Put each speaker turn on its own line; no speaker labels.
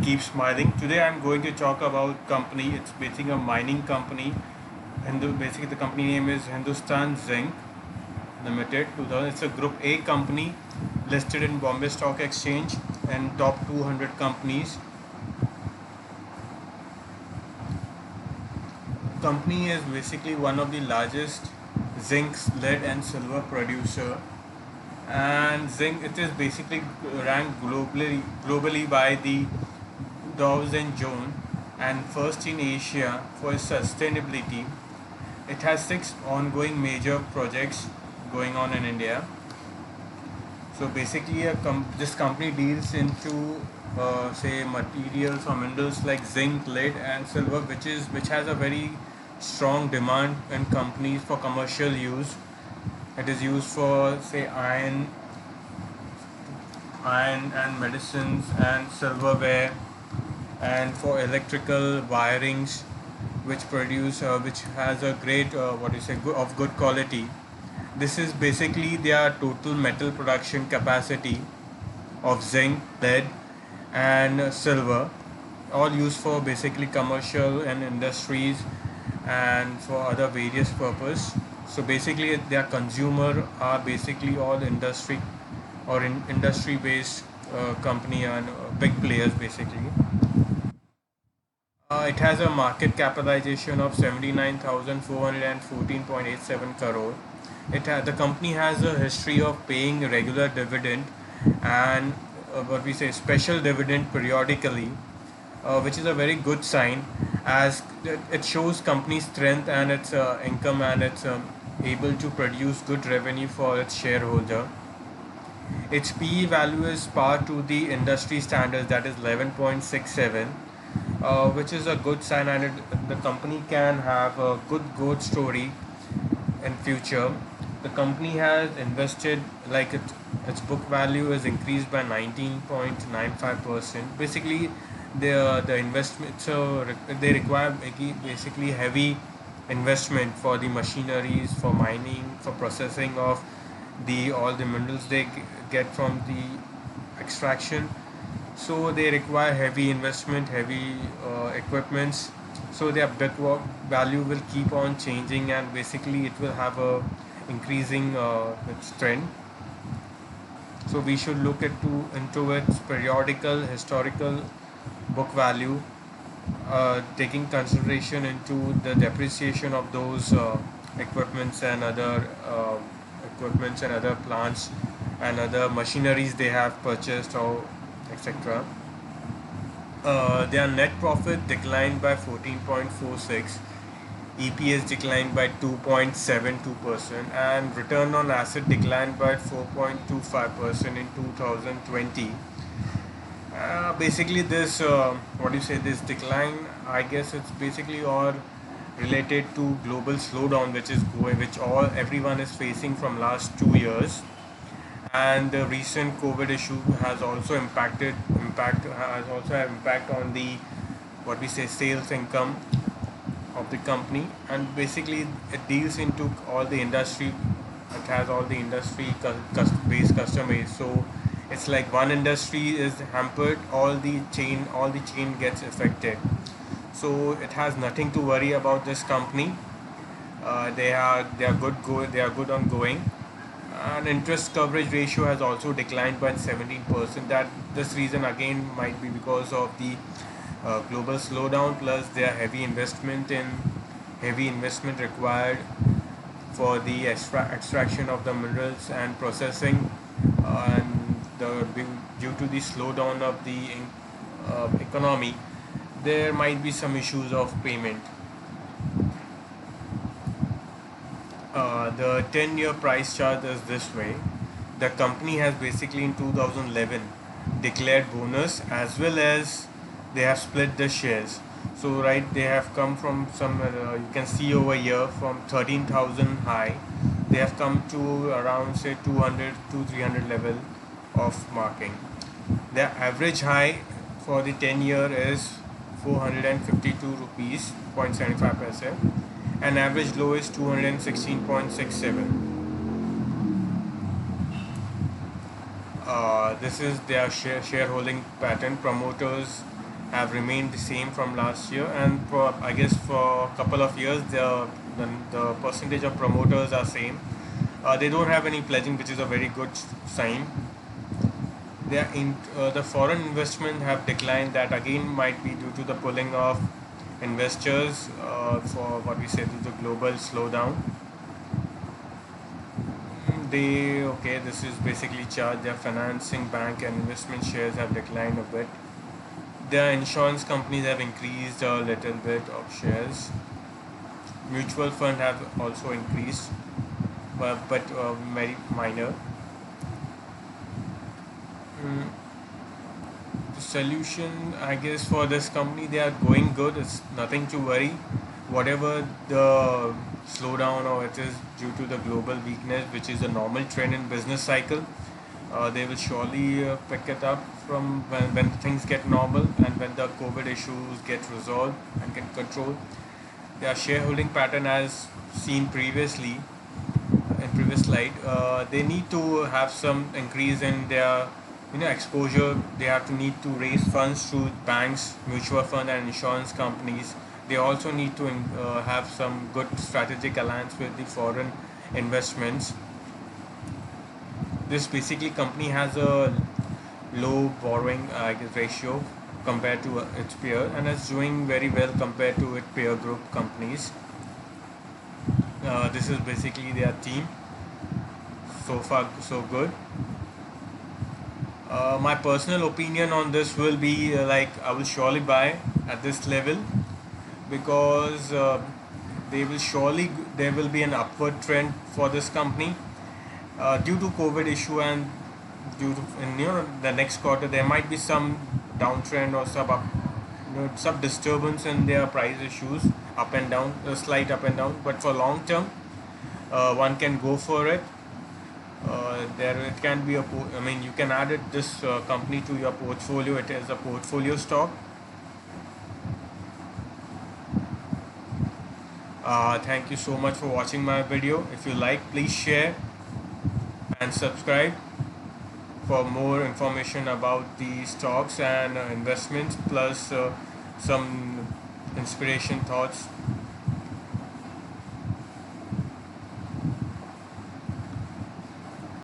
Keep smiling. Today I'm going to talk about company. It's basically a mining company. Basically the company name is Hindustan Zinc Limited. 2000. It's a Group A company listed in Bombay Stock Exchange and top 200 companies. Company is basically one of the largest zinc, lead, and silver producer. And zinc, it is basically ranked globally by the Dow Jones and first in Asia for sustainability. It has 6 ongoing major projects going on in India. So basically, this company deals into say materials or minerals like zinc, lead, and silver, which has a very strong demand in companies for commercial use. It is used for say iron and medicines and silverware, and for electrical wirings, which has a great of good quality. This is basically their total metal production capacity of zinc, lead, and silver, all used for basically commercial and industries and for other various purpose. So basically, their consumer are basically all industry or industry based company and big players basically. It has a market capitalization of 79,414.87 crore. The company has a history of paying regular dividend and what we say special dividend periodically, which is a very good sign as it shows company strength and its income, and it's able to produce good revenue for its shareholder. Its PE value is par to the industry standards, that is 11.67, which is a good sign, and the company can have a good growth story in future. The company has invested like its book value is increased by 19.95%. Basically, the investment, so they require basically heavy investment for the machineries, for mining, for processing of the all the minerals they get from the extraction. So they require heavy investment, heavy equipments. So their book value will keep on changing, and basically it will have a increasing its trend. So we should look into its periodical historical book value, taking consideration into the depreciation of those equipments and other equipments and other plants and other machineries they have purchased or etc. Their net profit declined by 14.46, EPS declined by 2.72%, and return on asset declined by 4.25% in 2020. Basically, this this decline, I guess it's basically all related to global slowdown, which all everyone is facing from last 2 years, and the recent COVID issue has also had impact on the sales income of the company. And basically it deals into all the industry. It has all the industry based customers. So it's like one industry is hampered, all the chain gets affected. So it has nothing to worry about this company. They are good on going, and interest coverage ratio has also declined by 17%. That this reason again might be because of the global slowdown, plus their heavy investment required for the extraction of the minerals and processing, and due to the slowdown of the economy, there might be some issues of payment. The 10-year price chart is this way. The company has basically in 2011 declared bonus, as well as they have split the shares. So right, they have come from some you can see over here from 13,000 high, they have come to around say 200 to 300 level of marking. Their average high for the 10-year is 452 rupees 0.75%, and average low is 216.67. This is their shareholding pattern. Promoters have remained the same from last year, and for I guess for a couple of years the percentage of promoters are same. They don't have any pledging, which is a very good sign. The foreign investment have declined. That again might be due to the pulling of investors for what we say to the global slowdown. They okay. This is basically chart. Their financing, bank, and investment shares have declined a bit. The insurance companies have increased a little bit of shares. Mutual fund have also increased, but very minor. Mm, the solution, I guess, for this company, they are going good. It's nothing to worry. Whatever the slowdown or it is due to the global weakness, which is a normal trend in business cycle, they will surely pick it up from when things get normal and when the COVID issues get resolved and get controlled. Their shareholding pattern, as seen previously in previous slide, they need to have some increase in their exposure. They have to need to raise funds through banks, mutual fund, and insurance companies. They also need to have some good strategic alliance with the foreign investments. This basically company has a low borrowing ratio compared to its peer, and is doing very well compared to its peer group companies. This is basically their team. So far, so good. My personal opinion on this will be like I will surely buy at this level because they will surely there will be an upward trend for this company due to COVID issue, and due to in the next quarter there might be some downtrend or some disturbance in their price issues, up and down, a slight up and down, but for long term one can go for it. There it can be I mean you can add this company to your portfolio. It is a portfolio stock. Thank you so much for watching my video. If you like, please share and subscribe for more information about the stocks and investments, plus some inspiration thoughts.